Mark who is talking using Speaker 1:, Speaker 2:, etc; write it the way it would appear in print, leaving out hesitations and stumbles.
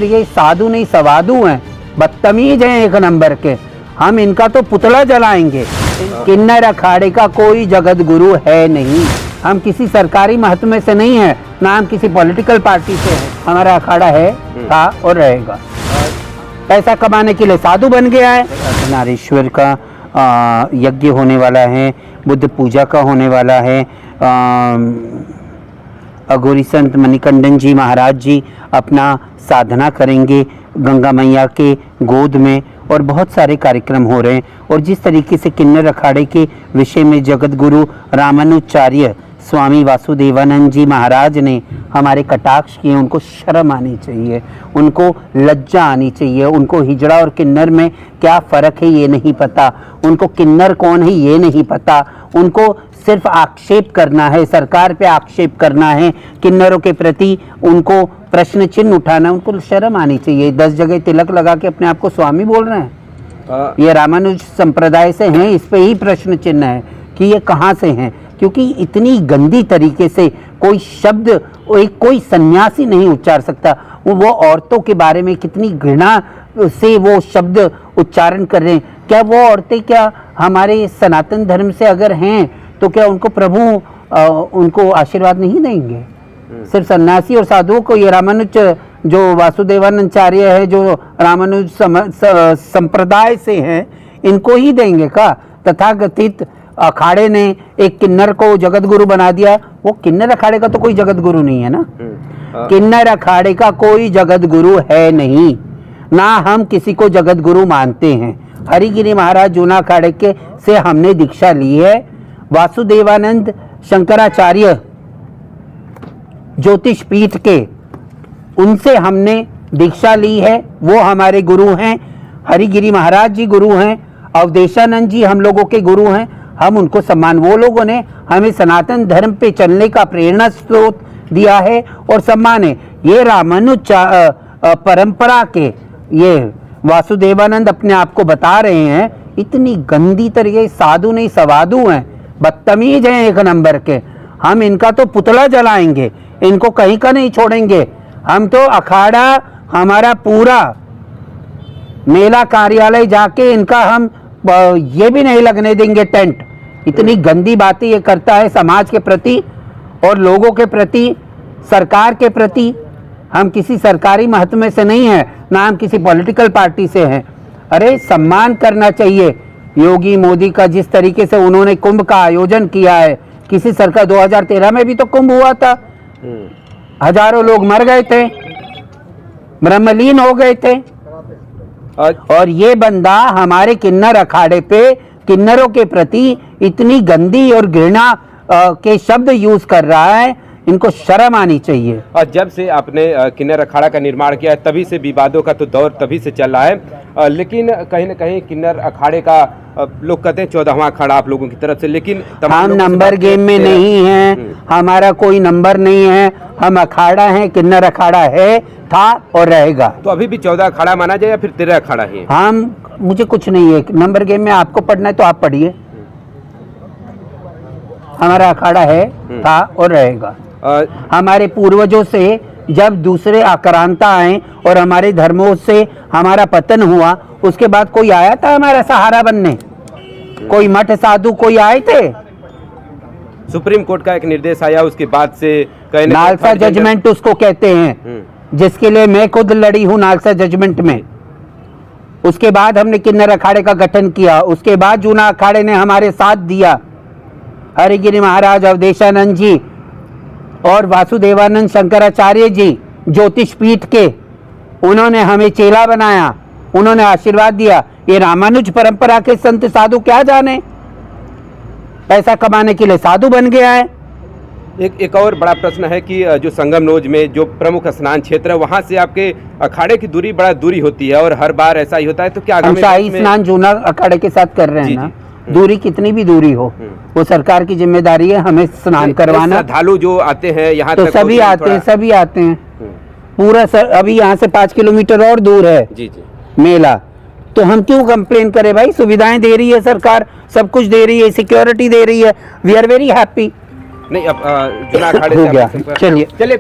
Speaker 1: ये साधु नहीं सवादु हैं, बदतमीज हैं एक नंबर के। हम इनका तो पुतला जलाएंगे। किन्नर अखाड़े का कोई जगत गुरु है नहीं। हम किसी सरकारी महत्व से नहीं है, ना हम किसी पॉलिटिकल पार्टी से है। हमारा अखाड़ा है, था और रहेगा। पैसा कमाने के लिए साधु बन गया है। नारेश्वर का यज्ञ होने वाला है, बुद्ध पूजा का होने वाला है। अघोरी संत मणिकंडन जी महाराज जी अपना साधना करेंगे गंगा मैया के गोद में, और बहुत सारे कार्यक्रम हो रहे हैं। और जिस तरीके से किन्नर अखाड़े के विषय में जगत गुरु रामानुजाचार्य स्वामी वासुदेवानंद जी महाराज ने हमारे कटाक्ष किए, उनको शर्म आनी चाहिए, उनको लज्जा आनी चाहिए। उनको हिजड़ा और किन्नर में क्या फ़र्क है ये नहीं पता, उनको किन्नर कौन है ये नहीं पता। उनको सिर्फ आक्षेप करना है, सरकार पे आक्षेप करना है, किन्नरों के प्रति उनको प्रश्न चिन्ह उठाना। उनको शर्म आनी चाहिए। 10 जगह तिलक लगा के अपने आप को स्वामी बोल रहे हैं। ये रामानुज संप्रदाय से हैं, इस पे ही प्रश्न चिन्ह है कि ये कहाँ से हैं। क्योंकि इतनी गंदी तरीके से कोई शब्द कोई सन्यासी नहीं उच्चार सकता। वो औरतों के बारे में कितनी घृणा से वो शब्द उच्चारण कर रहे हैं। क्या वो औरतें क्या हमारे सनातन धर्म से अगर हैं तो क्या उनको प्रभु उनको आशीर्वाद नहीं देंगे? सिर्फ सन्यासी और साधुओं को, ये रामानुज जो वासुदेवानंदाचार्य है, जो रामानुज संप्रदाय से हैं, इनको ही देंगे का? तथाकथित अखाड़े ने एक किन्नर को जगत गुरु बना दिया। वो किन्नर अखाड़े का तो कोई जगत गुरु नहीं है ना। किन्नर अखाड़े का कोई जगत गुरु है नहीं, ना हम किसी को जगत गुरु मानते हैं। हरिगिरी महाराज जूना अखाड़े के से हमने दीक्षा ली है। वासुदेवानंद शंकराचार्य ज्योतिष पीठ के, उनसे हमने दीक्षा ली है, वो हमारे गुरु हैं। हरिगिरी महाराज जी गुरु हैं, अवधेशानंद जी हम लोगों के गुरु हैं। हम उनको सम्मान, वो लोगों ने हमें सनातन धर्म पे चलने का प्रेरणा स्रोत दिया है और सम्मान है। ये रामानुज परंपरा के ये वासुदेवानंद अपने आप को बता रहे हैं। इतनी गंदी तरीके, साधु नहीं सवादु हैं, बदतमीज हैं एक नंबर के। हम इनका तो पुतला जलाएंगे, इनको कहीं का नहीं छोड़ेंगे। हम तो अखाड़ा हमारा पूरा मेला कार्यालय जाके इनका हम ये भी नहीं लगने देंगे टेंट। इतनी गंदी बातें ये करता है समाज के प्रति और लोगों के प्रति, सरकार के प्रति। हम किसी सरकारी महत्व में से नहीं है, ना हम किसी पॉलिटिकल पार्टी से हैं। अरे सम्मान करना चाहिए। योगी मोदी का जिस तरीके से उन्होंने कुंभ का आयोजन किया है, किसी सरकार 2013 में भी तो कुंभ हुआ था, हजारों लोग मर गए थे, ब्रह्मलीन हो गए थे। और ये बंदा हमारे किन्नर अखाड़े पे किन्नरों के प्रति इतनी गंदी और घृणा के शब्द यूज कर रहा है। इनको शर्म आनी चाहिए।
Speaker 2: और जब से आपने किन्नर अखाड़ा का निर्माण किया है, तभी से विवादों का तो दौर तभी से चल रहा है। लेकिन कहीं न कहीं किन्नर अखाड़े का लोग कहते हैं 14वां अखाड़ा आप लोगों की तरफ से, लेकिन
Speaker 1: हम नंबर गेम में नहीं हैं। हमारा कोई नंबर नहीं है। हम अखाड़ा हैं, किन्नर अखाड़ा है, था और रहेगा।
Speaker 2: तो अभी भी 14 अखाड़ा माना जाए या फिर 13 अखाड़ा ही?
Speaker 1: मुझे कुछ नहीं है नंबर गेम में। आपको पढ़ना है तो आप पढ़िए। हमारा अखाड़ा है, था और रहेगा। हमारे पूर्वजों से जब दूसरे आक्रांता आए और हमारे धर्मों से हमारा पतन हुआ, उसके बाद कोई आया था हमारा सहारा बनने? कोई मठ साधु कोई आए थे?
Speaker 2: सुप्रीम कोर्ट का एक निर्देश आया, उसके बाद से
Speaker 1: नालसा जजमेंट उसको कहते हैं, जिसके लिए मैं खुद लड़ी हूँ नालसा जजमेंट में। उसके बाद हमने किन्नर अखाड़े का गठन किया। उसके बाद जूना अखाड़े ने हमारे साथ दिया। हरिगिरी महाराज, अवधेशानंद जी और वासुदेवानंद शंकराचार्य जी ज्योतिष पीठ के, उन्होंने हमें चेला बनाया, उन्होंने आशीर्वाद दिया। ये रामानुज परंपरा के संत साधु क्या जाने, पैसा कमाने के लिए साधु बन गया है।
Speaker 2: एक और बड़ा प्रश्न है कि जो संगमनोज में जो प्रमुख स्नान क्षेत्र है, वहां से आपके अखाड़े की दूरी बड़ा दूरी होती है और हर बार ऐसा ही होता है। तो क्या
Speaker 1: हम शाही स्नान जूना अखाड़े के साथ कर रहे हैं ना? दूरी कितनी भी दूरी हो, वो सरकार की जिम्मेदारी है हमें स्नान करवाना।
Speaker 2: श्रद्धालु जो आते हैं यहाँ
Speaker 1: तो सभी आते हैं, सभी आते हैं पूरा। अभी यहाँ से 5 किलोमीटर और दूर है जी मेला। तो हम क्यों कंप्लेन करें भाई? सुविधाएं दे रही है सरकार, सब कुछ दे रही है, सिक्योरिटी दे रही है। We are very happy.
Speaker 2: नहीं, अब जूना अखाड़े
Speaker 1: हो गया, चलिए।